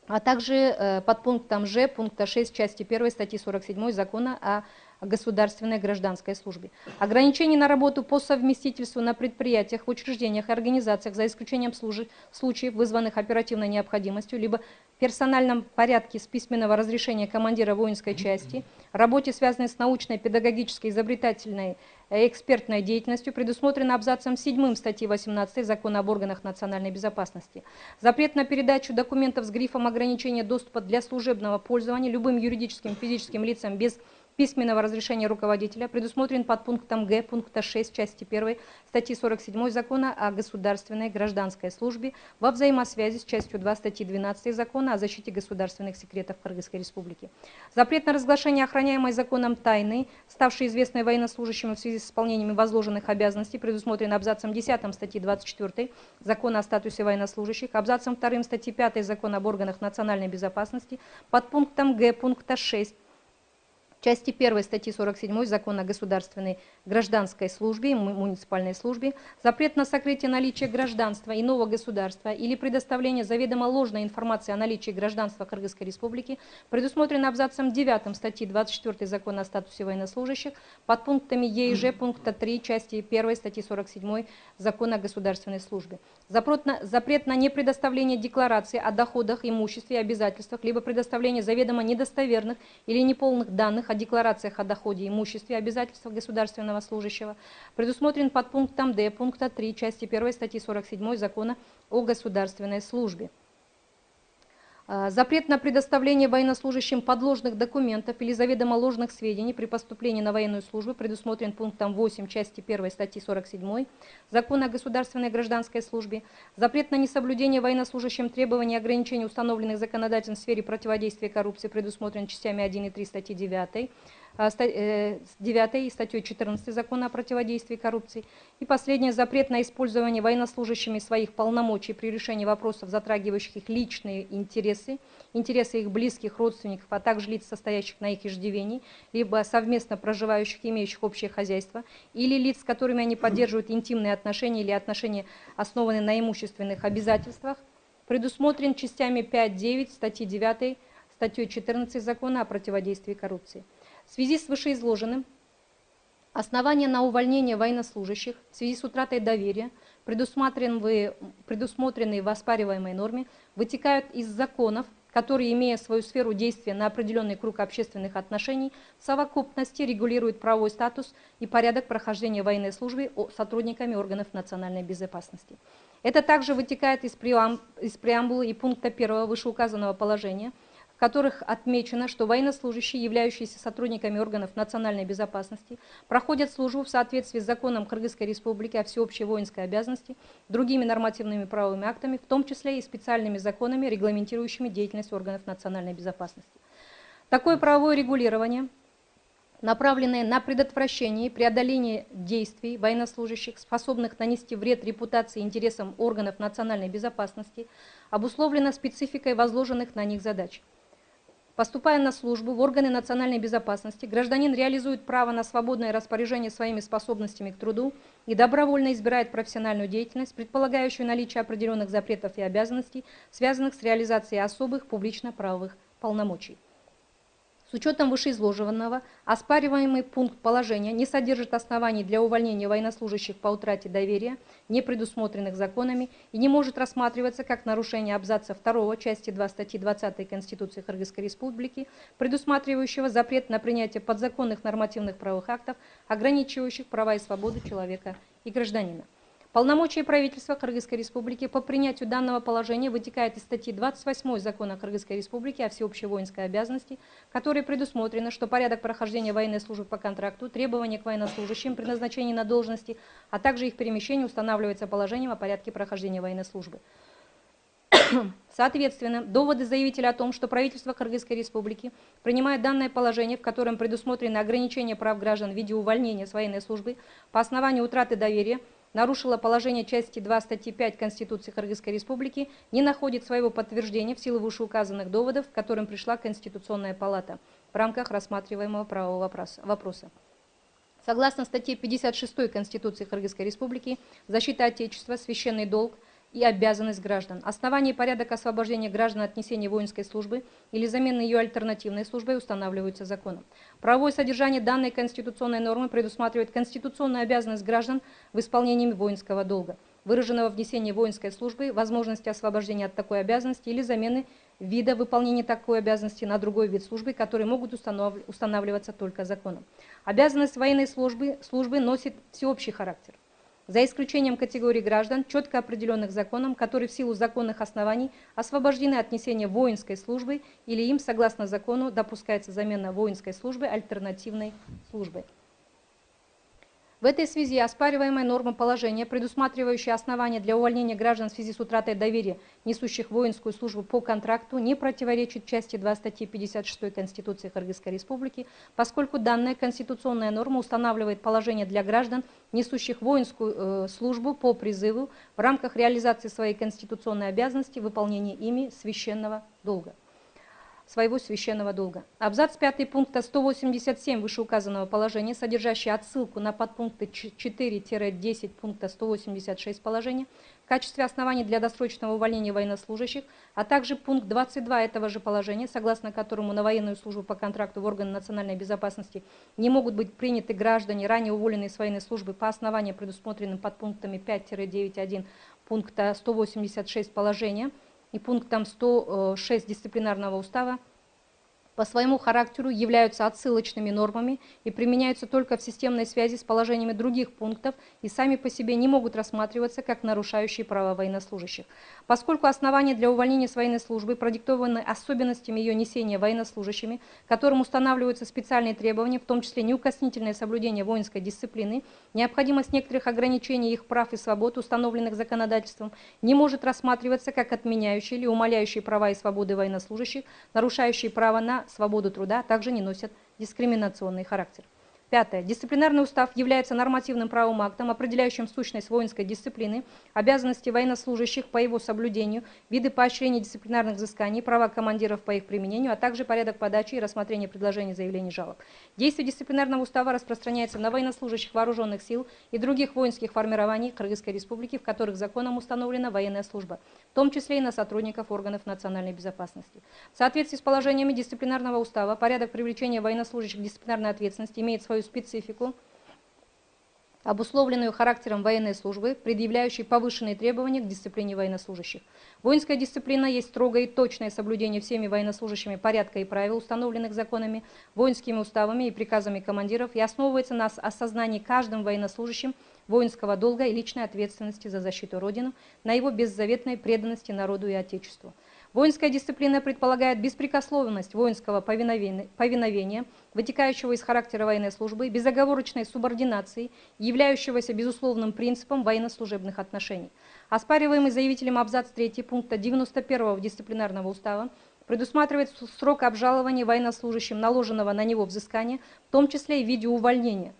а также под пунктом Ж пункта 6 части 1 статьи 47 Закона о государственной гражданской службе. Ограничений на работу по совместительству на предприятиях, учреждениях и организациях, за исключением случаев, вызванных оперативной необходимостью, либо в персональном порядке с письменного разрешения командира воинской части, работе, связанной с научной, педагогической, изобретательной, экспертной деятельностью, предусмотрено абзацем 7 статьи 18 Закона об органах национальной безопасности. Запрет на передачу документов с грифом ограничения доступа для служебного пользования любым юридическим и физическим лицам без письменного разрешения руководителя предусмотрен под пунктом Г пункта 6 части 1 статьи 47 Закона о государственной гражданской службе во взаимосвязи с частью 2 статьи 12 Закона о защите государственных секретов Кыргызской Республики. Запрет на разглашение охраняемой законом тайны, ставшей известной военнослужащим в связи с исполнением возложенных обязанностей, предусмотрен абзацем 10 статьи 24 Закона о статусе военнослужащих, абзацем 2 статьи 5 Закона об органах национальной безопасности, под пунктом Г пункта 6 части 1 статьи 47 Закона о государственной гражданской службе и муниципальной службе, запрет на сокрытие наличия гражданства иного государства или предоставление заведомо ложной информации о наличии гражданства Кыргызской Республики предусмотрен абзацем 9 статьи 24 Закона о статусе военнослужащих, под пунктами Е и Ж пункта 3 части 1 статьи 47 Закона о государственной службе. Запрет на непредоставление декларации о доходах, имуществе и обязательствах, либо предоставление заведомо недостоверных или неполных данных о декларациях о доходе, имуществе и обязательствах государственного служащего, предусмотрен под пунктом Д пункта 3 части 1 статьи 47 Закона о государственной службе. Запрет на предоставление военнослужащим подложных документов или заведомо ложных сведений при поступлении на военную службу предусмотрен пунктом 8 части 1 статьи 47 Закона о государственной гражданской службе. Запрет на несоблюдение военнослужащим требований и ограничений, установленных законодательством в сфере противодействия коррупции, предусмотрен частями 1 и 3 статьи 9 и статьей 14 Закона о противодействии коррупции. И последнее, запрет на использование военнослужащими своих полномочий при решении вопросов, затрагивающих их личные интересы, интересы их близких, родственников, а также лиц, состоящих на их иждивении, либо совместно проживающих, имеющих общее хозяйство, или лиц, с которыми они поддерживают интимные отношения или отношения, основанные на имущественных обязательствах, предусмотрен частями 5-9 статьи 9, статьей 14 Закона о противодействии коррупции. В связи с вышеизложенным, основания на увольнение военнослужащих в связи с утратой доверия, предусмотренные в оспариваемой норме, вытекают из законов, которые, имея свою сферу действия на определенный круг общественных отношений, в совокупности регулируют правовой статус и порядок прохождения военной службы сотрудниками органов национальной безопасности. Это также вытекает из преамбулы и пункта 1 вышеуказанного положения, в которых отмечено, что военнослужащие, являющиеся сотрудниками органов национальной безопасности, проходят службу в соответствии с законом Кыргызской Республики о всеобщей воинской обязанности, другими нормативными правовыми актами, в том числе и специальными законами, регламентирующими деятельность органов национальной безопасности. Такое правовое регулирование, направленное на предотвращение и преодоление действий военнослужащих, способных нанести вред репутации и интересам органов национальной безопасности, обусловлено спецификой возложенных на них задач. Поступая на службу в органы национальной безопасности, гражданин реализует право на свободное распоряжение своими способностями к труду и добровольно избирает профессиональную деятельность, предполагающую наличие определенных запретов и обязанностей, связанных с реализацией особых публично-правовых полномочий. С учетом вышеизложенного, оспариваемый пункт положения не содержит оснований для увольнения военнослужащих по утрате доверия, не предусмотренных законами, и не может рассматриваться как нарушение абзаца 2 части 2 статьи 20 Конституции Кыргызской Республики, предусматривающего запрет на принятие подзаконных нормативных правовых актов, ограничивающих права и свободы человека и гражданина. Полномочия правительства Кыргызской Республики по принятию данного положения вытекает из статьи 28 Закона Кыргызской Республики о всеобщей воинской обязанности, которой предусмотрено, что порядок прохождения военной службы по контракту, требования к военнослужащим при назначении на должности, а также их перемещение устанавливается положением о порядке прохождения военной службы. Соответственно, доводы заявителя о том, что правительство Кыргызской Республики принимает данное положение, в котором предусмотрено ограничение прав граждан в виде увольнения с военной службы по основанию утраты доверия, нарушила положение части 2 статьи 5 Конституции Кыргызской Республики, не находит своего подтверждения в силу вышеуказанных доводов, к которым пришла Конституционная палата в рамках рассматриваемого правового вопроса. Согласно статье 56 Конституции Кыргызской Республики, защита Отечества, священный долг и обязанность граждан. Основание и порядок освобождения граждан от несения воинской службы или замены ее альтернативной службой устанавливаются законом. Правовое содержание данной конституционной нормы предусматривает конституционную обязанность граждан в исполнении воинского долга, выраженного в несении воинской службы, возможности освобождения от такой обязанности или замены вида выполнения такой обязанности на другой вид службы, которые могут устанавливаться только законом. Обязанность военной службы носит всеобщий характер, за исключением категорий граждан, четко определенных законом, которые в силу законных оснований освобождены от несения воинской службы или им, согласно закону, допускается замена воинской службы альтернативной службой. В этой связи оспариваемая норма положения, предусматривающая основания для увольнения граждан в связи с утратой доверия, несущих воинскую службу по контракту, не противоречит части 2 статьи 56 Конституции Кыргызской Республики, поскольку данная конституционная норма устанавливает положение для граждан, несущих воинскую службу по призыву в рамках реализации своей конституционной обязанности выполнения ими своего священного долга. Абзац 5 пункта 187 вышеуказанного положения, содержащий отсылку на подпункты 4-10 пункта 186 положения в качестве оснований для досрочного увольнения военнослужащих, а также пункт 22 этого же положения, согласно которому на военную службу по контракту в органы национальной безопасности не могут быть приняты граждане, ранее уволенные с военной службы по основаниям, предусмотренным подпунктами 5-9.1 пункта 186 положения, и пунктом 106 дисциплинарного устава, по своему характеру являются отсылочными нормами и применяются только в системной связи с положениями других пунктов и сами по себе не могут рассматриваться как нарушающие права военнослужащих. Поскольку основания для увольнения с военной службы продиктованы особенностями ее несения военнослужащими, которым устанавливаются специальные требования, в том числе неукоснительное соблюдение воинской дисциплины, необходимость некоторых ограничений их прав и свобод, установленных законодательством, не может рассматриваться как отменяющие или умаляющие права и свободы военнослужащих, нарушающие право на свободу труда, также не носят дискриминационный характер. Пятое. Дисциплинарный устав является нормативным правовым актом, определяющим сущность воинской дисциплины, обязанности военнослужащих по его соблюдению, виды поощрения дисциплинарных взысканий, права командиров по их применению, а также порядок подачи и рассмотрения предложений, заявлений, жалоб. Действие дисциплинарного устава распространяется на военнослужащих вооруженных сил и других воинских формирований Кыргызской Республики, в которых законом установлена военная служба, в том числе и на сотрудников органов национальной безопасности. В соответствии с положениями дисциплинарного устава, порядок привлечения военнослужащих к дисциплинарной ответственности имеет свою специфику, обусловленную характером военной службы, предъявляющей повышенные требования к дисциплине военнослужащих. Воинская дисциплина есть строгое и точное соблюдение всеми военнослужащими порядка и правил, установленных законами, воинскими уставами и приказами командиров, и основывается на осознании каждым военнослужащим воинского долга и личной ответственности за защиту Родины, на его беззаветной преданности народу и Отечеству. Воинская дисциплина предполагает беспрекословность воинского повиновения, вытекающего из характера военной службы, безоговорочной субординации, являющегося безусловным принципом военнослужебных отношений. Оспариваемый заявителем абзац 3 пункта 91 дисциплинарного устава предусматривает срок обжалования военнослужащим наложенного на него взыскания, в том числе и в виде увольнения,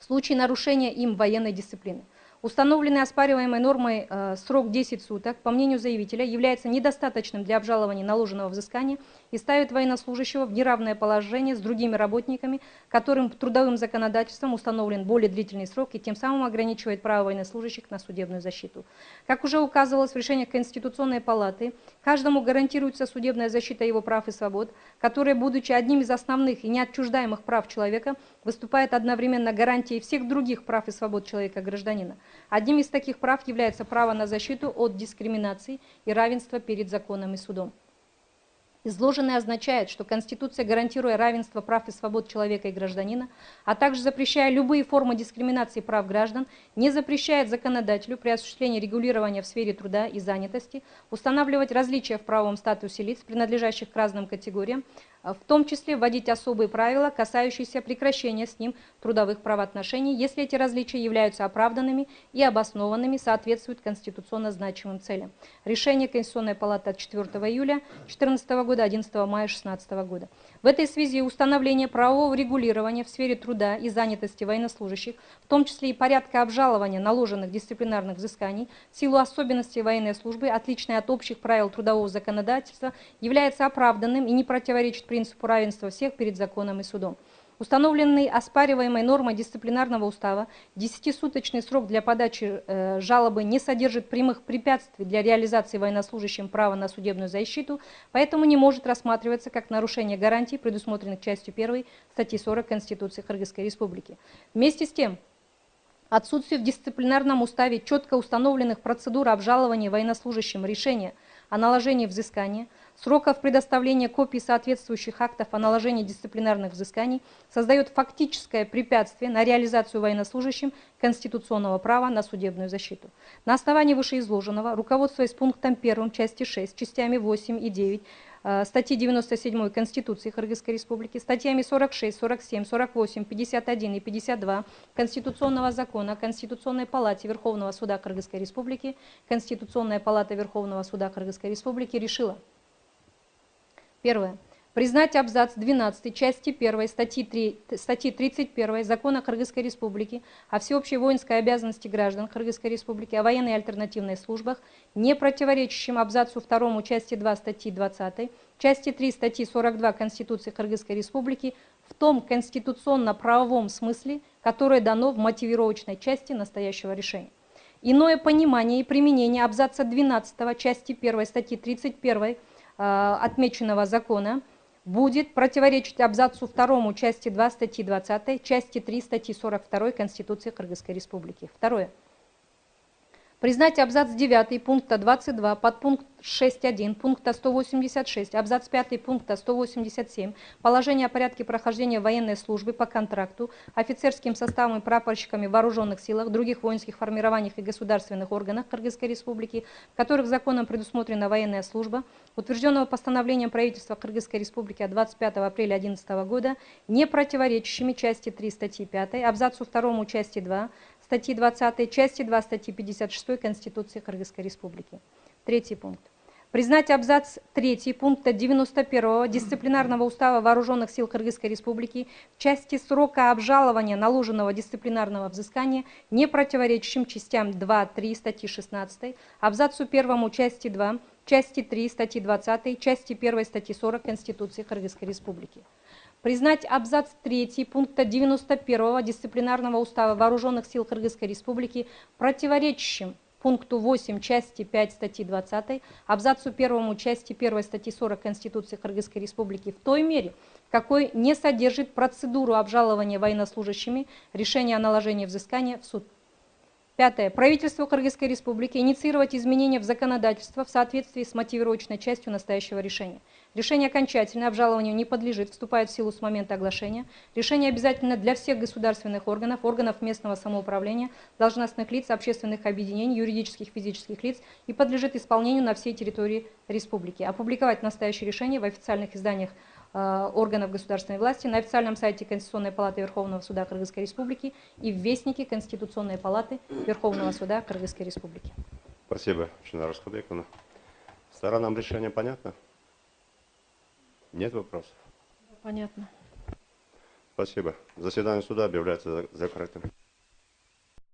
в случае нарушения им военной дисциплины. Установленный оспариваемой нормой срок 10 суток, по мнению заявителя, является недостаточным для обжалования наложенного взыскания и ставит военнослужащего в неравное положение с другими работниками, которым трудовым законодательством установлен более длительный срок и тем самым ограничивает право военнослужащих на судебную защиту. Как уже указывалось в решениях Конституционной палаты, каждому гарантируется судебная защита его прав и свобод, которая, будучи одним из основных и неотчуждаемых прав человека, выступает одновременно гарантией всех других прав и свобод человека-гражданина. Одним из таких прав является право на защиту от дискриминации и равенства перед законом и судом. Изложенное означает, что Конституция, гарантируя равенство прав и свобод человека и гражданина, а также запрещая любые формы дискриминации прав граждан, не запрещает законодателю при осуществлении регулирования в сфере труда и занятости устанавливать различия в правовом статусе лиц, принадлежащих к разным категориям, в том числе вводить особые правила, касающиеся прекращения с ним трудовых правоотношений, если эти различия являются оправданными и обоснованными, соответствуют конституционно значимым целям. Решение Конституционной палаты от 4 июля 2014 года, 11 мая 2016 года. В этой связи установление правового регулирования в сфере труда и занятости военнослужащих, в том числе и порядка обжалования наложенных дисциплинарных взысканий в силу особенностей военной службы, отличной от общих правил трудового законодательства, является оправданным и не противоречит принципу равенства всех перед законом и судом. Установленный оспариваемой нормой дисциплинарного устава 10-суточный срок для подачи жалобы не содержит прямых препятствий для реализации военнослужащим права на судебную защиту, поэтому не может рассматриваться как нарушение гарантий, предусмотренных частью 1 статьи 40 Конституции Кыргызской Республики. Вместе с тем, отсутствие в дисциплинарном уставе четко установленных процедур обжалования военнослужащим решения о наложении взыскания, сроков предоставления копий соответствующих актов о наложении дисциплинарных взысканий создает фактическое препятствие на реализацию военнослужащим конституционного права на судебную защиту. На основании вышеизложенного, руководствуясь пунктом 1 части 6, частями 8 и 9, статьи 97 Конституции Кыргызской Республики, статьями 46, 47, 48, 51 и 52 Конституционного закона о Конституционной палате Верховного суда Кыргызской Республики, Конституционная палата Верховного суда Кыргызской Республики решила: первое. Признать абзац 12 части 1 статьи 31 Закона Кыргызской Республики о всеобщей воинской обязанности граждан Кыргызской Республики, о военной и альтернативной службах, не противоречащим абзацу 2 части 2 статьи 20, части 3 статьи 42 Конституции Кыргызской Республики в том конституционно-правовом смысле, которое дано в мотивировочной части настоящего решения. Иное понимание и применение абзаца 12 части 1 статьи 31 отмеченного закона будет противоречить абзацу 2 части 2 статьи 20, части 3 статьи 42 Конституции Кыргызской Республики. Второе. Признать абзац 9 пункта 22, подпункт 6.1 пункта 186, абзац 5 пункта 187, положение о порядке прохождения военной службы по контракту офицерским составом и прапорщиками в вооруженных силах, других воинских формированиях и государственных органах Кыргызской Республики, в которых законом предусмотрена военная служба, утвержденного постановлением правительства Кыргызской Республики от 25 апреля 2011 года, не противоречащими части 3 статьи 5, абзацу 2 части 2, статьи 20, части 2 статьи 56 Конституции Кыргызской Республики. Третий пункт. Признать абзац 3 пункта 91 Дисциплинарного устава Вооруженных сил Кыргызской Республики в части срока обжалования наложенного дисциплинарного взыскания не противоречащим частям 2-3 статьи 16, абзацу 1 части 2, части 3 статьи 20, части 1 статьи 40 Конституции Кыргызской Республики. Признать абзац 3 пункта 91 Дисциплинарного устава Вооруженных сил Кыргызской Республики противоречащим пункту 8 части 5 статьи 20, абзацу 1 части 1 статьи 40 Конституции Кыргызской Республики в той мере, какой не содержит процедуру обжалования военнослужащими решения о наложении взыскания в суд. Пятое. Правительству Кыргызской Республики инициировать изменения в законодательство в соответствии с мотивировочной частью настоящего решения. Решение окончательно, обжалованию не подлежит, вступает в силу с момента оглашения. Решение обязательно для всех государственных органов, органов местного самоуправления, должностных лиц, общественных объединений, юридических и физических лиц и подлежит исполнению на всей территории республики. Опубликовать настоящее решение в официальных изданиях органов государственной власти, на официальном сайте Конституционной палаты Верховного суда Кыргызской Республики и в Вестнике Конституционной палаты Верховного суда Кыргызской Республики. Спасибо, Чунара Раскабековна. Сторонам решения понятно? Нет вопросов? Понятно. Спасибо. Заседание суда объявляется закрытым.